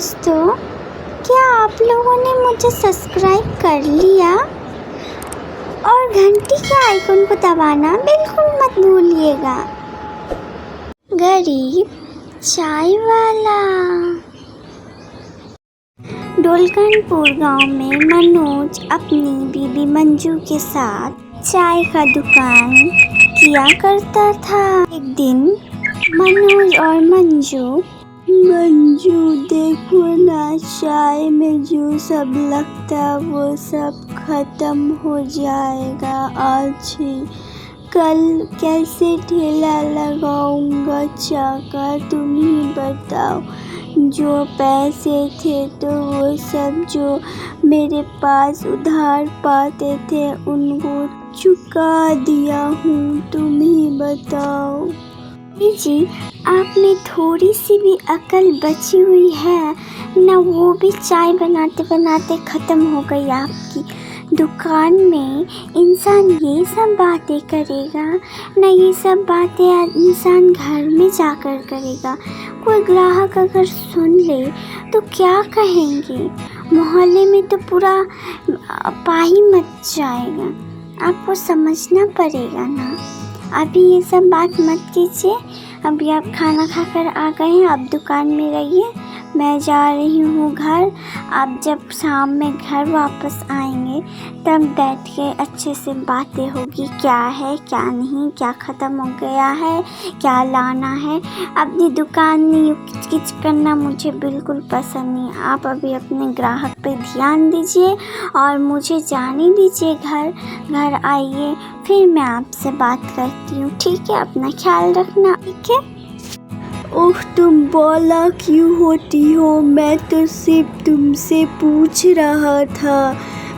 दोस्तों, क्या आप लोगों ने मुझे सब्सक्राइब कर लिया? और घंटी के आइकन को दबाना बिल्कुल मत भूलिएगा। गरीब चाय वाला। ढोलकनपुर गांव में मनोज अपनी बीबी मंजू के साथ चाय का दुकान किया करता था। एक दिन मनोज और मंजू देखो ना, चाय में जो सब लगता वो सब खत्म हो जाएगा आज ही। कल कैसे ठेला लगाऊंगा चाय का, तुम ही बताओ। जो पैसे थे तो वो सब जो मेरे पास उधार पाते थे उनको चुका दिया हूँ, तुम ही बताओ। जी, आप में थोड़ी सी भी अकल बची हुई है ना? वो भी चाय बनाते बनाते ख़त्म हो गई आपकी दुकान में। इंसान ये सब बातें करेगा ना? ये सब बातें इंसान घर में जाकर करेगा। कोई ग्राहक अगर सुन ले तो क्या कहेंगे? मोहल्ले में तो पूरा पाही मच जाएगा। आपको समझना पड़ेगा ना। अभी ये सब बात मत कीजिए। अभी आप खाना खाकर आ गए हैं, आप दुकान में रहिए, मैं जा रही हूँ घर। आप जब शाम में घर वापस आएंगे तब बैठ के अच्छे से बातें होगी, क्या है क्या नहीं, क्या ख़त्म हो गया है, क्या लाना है। अपनी दुकान में यूँ किच-किच करना मुझे बिल्कुल पसंद नहीं। आप अभी अपने ग्राहक पे ध्यान दीजिए और मुझे जाने दीजिए घर आइए, फिर मैं आपसे बात करती हूँ, ठीक है? अपना ख्याल रखना, ठीक है? ओह, तुम बोला क्यों होती हो? मैं तो सिर्फ तुमसे पूछ रहा था।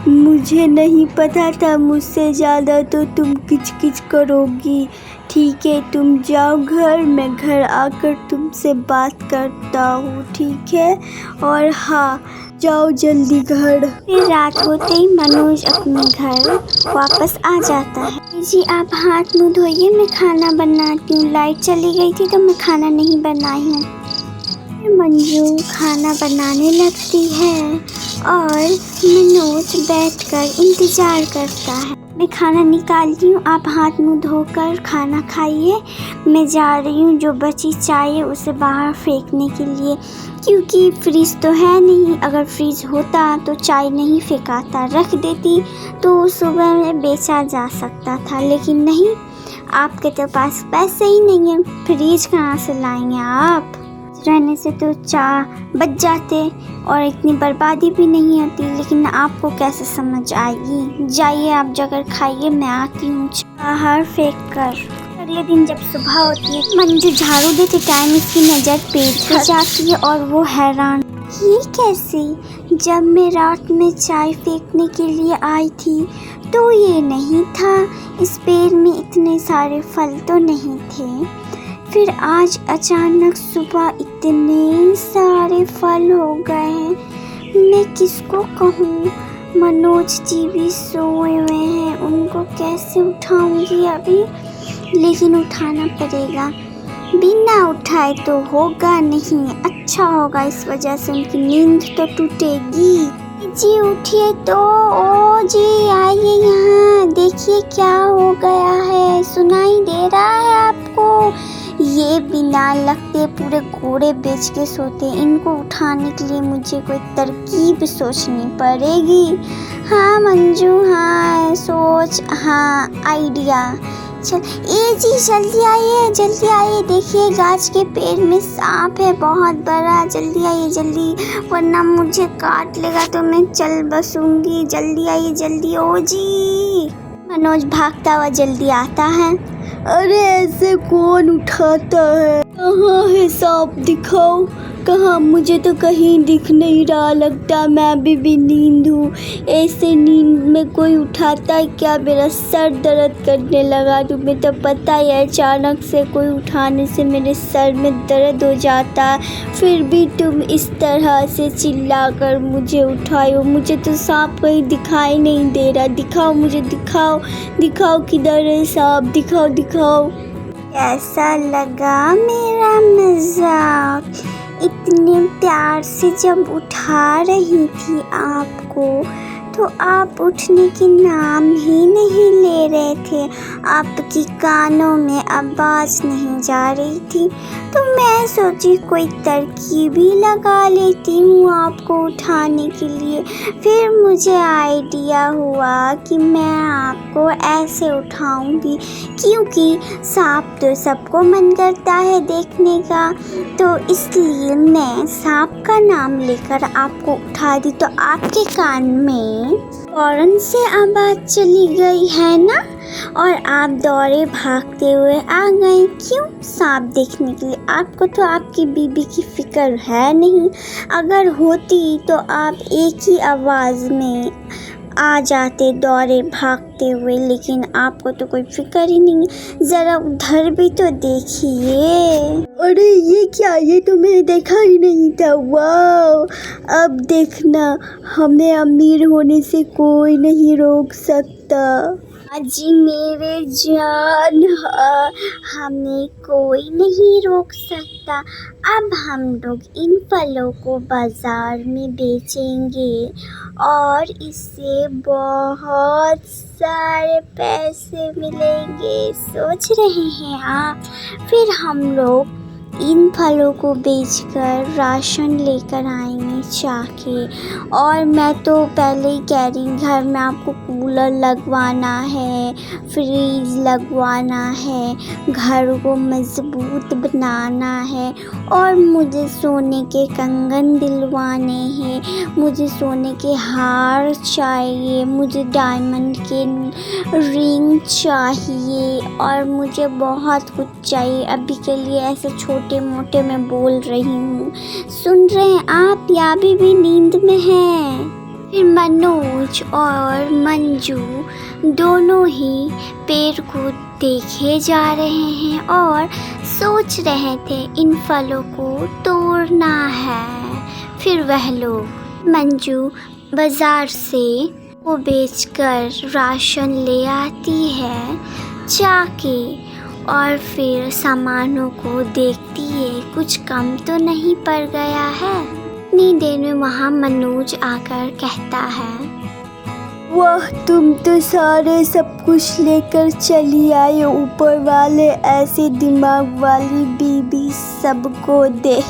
मुझे नहीं पता था मुझसे ज़्यादा तो तुम किच-किच करोगी। ठीक है, तुम जाओ घर, मैं घर आकर तुमसे बात करता हूँ, ठीक है? और हाँ, जाओ जल्दी घर। फिर रात होते ही मनोज अपने घर वापस आ जाता है। जी, आप हाथ मुँह धोइए, मैं खाना बनाती हूँ। लाइट चली गई थी तो मैं खाना नहीं बनाई हूँ। मंजू खाना बनाने लगती है और मनोज बैठकर इंतज़ार करता है। मैं खाना निकालती हूँ, आप हाथ मुँह धोकर खाना खाइए। मैं जा रही हूँ, जो बची चाय है उसे बाहर फेंकने के लिए, क्योंकि फ्रिज तो है नहीं। अगर फ्रिज होता तो चाय नहीं फेंकाता, रख देती तो सुबह में बेचा जा सकता था, लेकिन नहीं, आपके तो पास पैसे ही नहीं है। फ्रिज कहाँ से लाएंगे आप? रहने से तो चाय बच जाते और इतनी बर्बादी भी नहीं होती, लेकिन आपको कैसे समझ आएगी? जाइए आप जाकर खाइए, मैं आती हूँ बाहर फेंक कर। अगले दिन जब सुबह होती है, मंजू झाड़ू देते टाइम इसकी नज़र पेड़ पे जाती है और वो हैरान, ये कैसे? जब मैं रात में चाय फेंकने के लिए आई थी तो ये नहीं था, इस पेड़ में इतने सारे फल तो नहीं थे। फिर आज अचानक सुबह इतने सारे फल हो गए हैं, मैं किसको कहूँ? मनोज जी भी सोए हुए हैं, उनको कैसे उठाऊंगी अभी? लेकिन उठाना पड़ेगा, बिना उठाए तो होगा नहीं। अच्छा होगा, इस वजह से उनकी नींद तो टूटेगी। जी उठिए तो, ओ जी आइए यहाँ, देखिए क्या हो गया है। सुनाई दे रहा है आपको? ये बिना लगते पूरे घोड़े बेच के सोते, इनको उठाने के लिए मुझे कोई तरकीब सोचनी पड़ेगी। हाँ मंजू, हाँ सोच, हाँ आइडिया। चल ए जी जल्दी आइए, देखिए गाछ के पेड़ में सांप है बहुत बड़ा, जल्दी आइए जल्दी, वरना मुझे काट लेगा तो मैं चल बसूंगी। जल्दी आइए जल्दी। ओ जी, मनोज भागता हुआ जल्दी आता है। अरे ऐसे कौन उठाता है? कहाँ है सांप? दिखाओ। कहाँ? मुझे तो कहीं दिख नहीं रहा। लगता मैं अभी भी नींद हूँ। ऐसे नींद में कोई उठाता है क्या? मेरा सर दर्द करने लगा। तुम्हें तो पता ही है, अचानक से कोई उठाने से मेरे सर में दर्द हो जाता है। फिर भी तुम इस तरह से चिल्लाकर मुझे उठाए हो। मुझे तो सांप कहीं दिखाई नहीं दे रहा। दिखाओ मुझे, दिखाओ किधर है सांप? दिखाओ। कैसा लगा मेरा मजाक? इतने प्यार से जब उठा रही थी आपको तो आप उठने के नाम ही नहीं ले रहे थे। आपकी कानों में आवाज़ नहीं जा रही थी, तो मैं सोची कोई तरकीब ही लगा लेती हूँ आपको उठाने के लिए। फिर मुझे आइडिया हुआ कि मैं आपको ऐसे उठाऊंगी, क्योंकि सांप तो सबको मन करता है देखने का, तो इसलिए मैं सांप का नाम लेकर आपको उठा दी। तो आपके कान में फौरन से आवाज़ चली गई है ना, और आप दौड़े भागते हुए आ गए। क्यों? सांप देखने के लिए। आपको तो आपकी बीबी की फिक्र है नहीं, अगर होती तो आप एक ही आवाज़ में आ जाते दौड़े भागते हुए, लेकिन आपको तो कोई फिक्र ही नहीं। ज़रा उधर भी तो देखिए। अरे ये क्या, ये तो मैंने देखा ही नहीं था। वाह, अब देखना, हमें अमीर होने से कोई नहीं रोक सकता। जी मेरे जान, हमें कोई नहीं रोक सकता। अब हम लोग इन फलों को बाज़ार में बेचेंगे और इससे बहुत सारे पैसे मिलेंगे। सोच रहे हैं आप? फिर हम लोग इन फलों को बेचकर राशन लेकर आएंगे जाके। और मैं तो पहले ही कह रही हूँ, घर में आपको कूलर लगवाना है, फ्रिज लगवाना है, घर को मज़बूत बनाना है, और मुझे सोने के कंगन दिलवाने हैं, मुझे सोने के हार चाहिए, मुझे डायमंड के रिंग चाहिए, और मुझे बहुत कुछ चाहिए। अभी के लिए ऐसे छोटे मोटे मैं बोल रही हूँ, सुन रहे हैं आप या अभी भी नींद में हैं? फिर मनोज और मंजू दोनों ही पेड़ को देखे जा रहे हैं और सोच रहे थे इन फलों को तोड़ना है। फिर वह लोग, मंजू बाज़ार से वो बेचकर राशन ले आती है जाके, और फिर सामानों को देखती है कुछ कम तो नहीं पड़ गया है। इतनी देर में वहाँ मनोज आकर कहता है, वाह, तुम तो सारे सब कुछ लेकर चली आई। ऊपर वाले ऐसे दिमाग वाली बीबी सबको दे।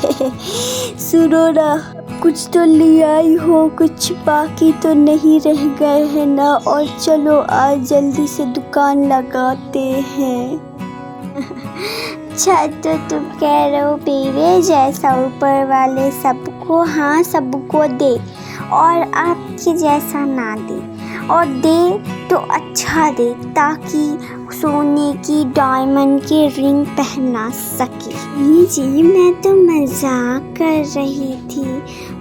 सुनो ना, कुछ तो ले आई हो, कुछ बाकी तो नहीं रह गए हैं ना। और चलो आज जल्दी से दुकान लगाते हैं। अच्छा, तो तुम कह रहे हो मेरे जैसा ऊपर वाले सबको, हाँ सबको दे, और आपके जैसा ना दे, और दे तो अच्छा दे ताकि सोने की डायमंड की रिंग पहना सके। जी मैं तो मजाक कर रही थी,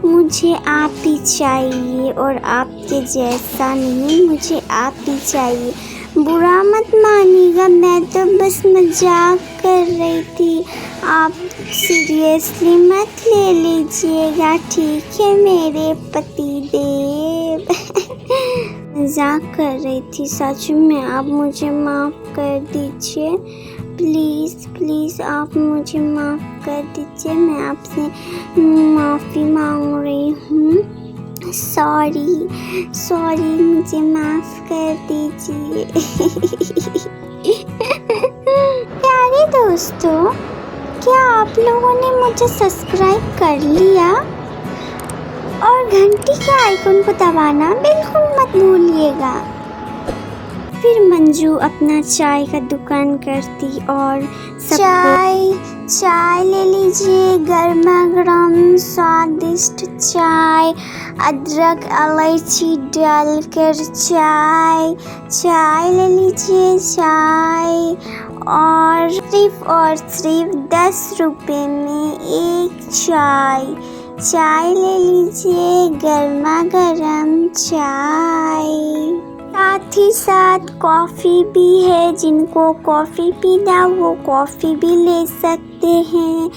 मुझे आप ही चाहिए, और आपके जैसा नहीं, मुझे आप ही चाहिए। बुरा मत मानिएगा, मैं तो बस मजाक कर रही थी, आप सीरियसली मत ले लीजिएगा, ठीक है मेरे पति देव। मजाक कर रही थी सच में, आप मुझे माफ़ कर दीजिए, प्लीज़ प्लीज़ आप मुझे माफ़ कर दीजिए, मैं आपसे माफ़ी मांग रही हूँ। सॉरी मुझे माफ़ कर दीजिए। प्यारे दोस्तों, क्या आप लोगों ने मुझे सब्सक्राइब कर लिया? और घंटी के आइकन को दबाना बिल्कुल मत भूलिएगा। फिर मंजू अपना चाय का दुकान करती और चाय ले लीजिए, गर्मा गर्म स्वादिष्ट चाय, अदरक इलायची डालकर चाय ले लीजिए चाय, और सिर्फ 10 रुपए में एक चाय ले लीजिए, गर्मा गर्म चाय। साथ ही साथ कॉफ़ी भी है, जिनको कॉफ़ी पीना वो कॉफ़ी भी ले सकते हैं,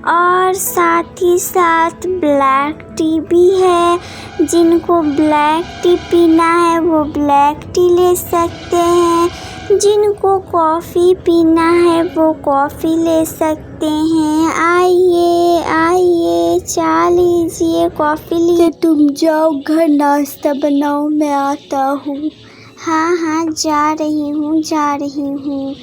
और साथ ही साथ ब्लैक टी भी है, जिनको ब्लैक टी पीना है वो ब्लैक टी ले सकते हैं। जिनको कॉफ़ी पीना है वो कॉफ़ी ले सकते हैं। आइए आइए, चाय लीजिए, कॉफ़ी लीजिए। तुम जाओ घर नाश्ता बनाओ, मैं आता हूँ। हाँ हाँ, जा रही हूँ।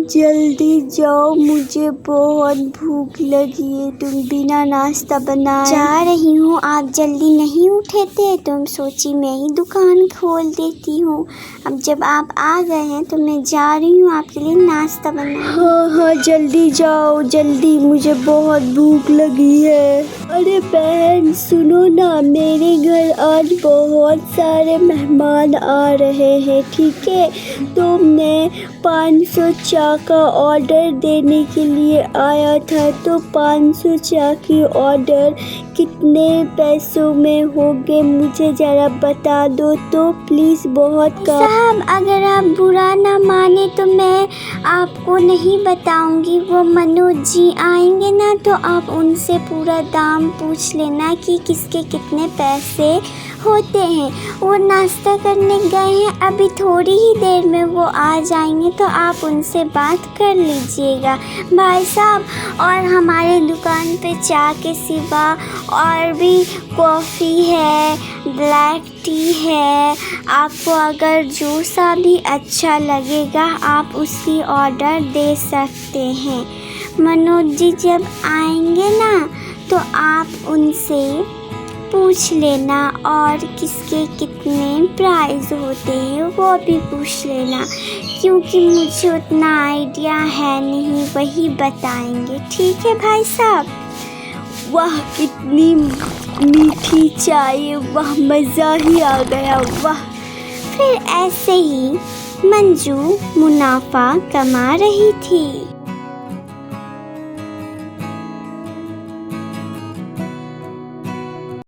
जल्दी जाओ, मुझे बहुत भूख लगी है। तुम बिना नाश्ता बनाए। जा रही हूँ, आप जल्दी नहीं उठे थे तो सोची मैं ही दुकान खोल देती हूँ। अब जब आप आ गए हैं तो मैं जा रही हूँ आपके लिए नाश्ता बनाने। हाँ, जल्दी जाओ, जल्दी, मुझे बहुत भूख लगी है। अरे बहन सुनो ना, मेरे घर आज बहुत सारे मेहमान आ रहे हैं, ठीक है? तो मैं 500 चाय का ऑर्डर देने के लिए आया था। तो 500 चाय की ऑर्डर कितने पैसों में होंगे मुझे ज़रा बता दो तो प्लीज़। बहुत कम। साहब, अगर आप बुरा ना माने तो मैं आपको नहीं बताऊंगी। वो मनोज जी आएंगे ना तो आप उनसे पूरा दाम पूछ लेना कि किसके कितने पैसे होते हैं। वो नाश्ता करने गए हैं, अभी थोड़ी ही देर में वो आ जाएंगे तो आप उनसे बात कर लीजिएगा। भाई साहब, और हमारे दुकान पे चाय के सिवा और भी कॉफ़ी है, ब्लैक टी है। आपको अगर जो सा भी अच्छा लगेगा आप उसकी ऑर्डर दे सकते हैं। मनोज जी जब आएंगे ना तो आप उनसे पूछ लेना और किसके कितने प्राइस होते हैं वो भी पूछ लेना, क्योंकि मुझे उतना आइडिया है नहीं, वही बताएंगे। ठीक है भाई साहब? वाह, कितनी मीठी चाय, वाह, मज़ा ही आ गया, वाह। फिर ऐसे ही मंजू मुनाफा कमा रही थी।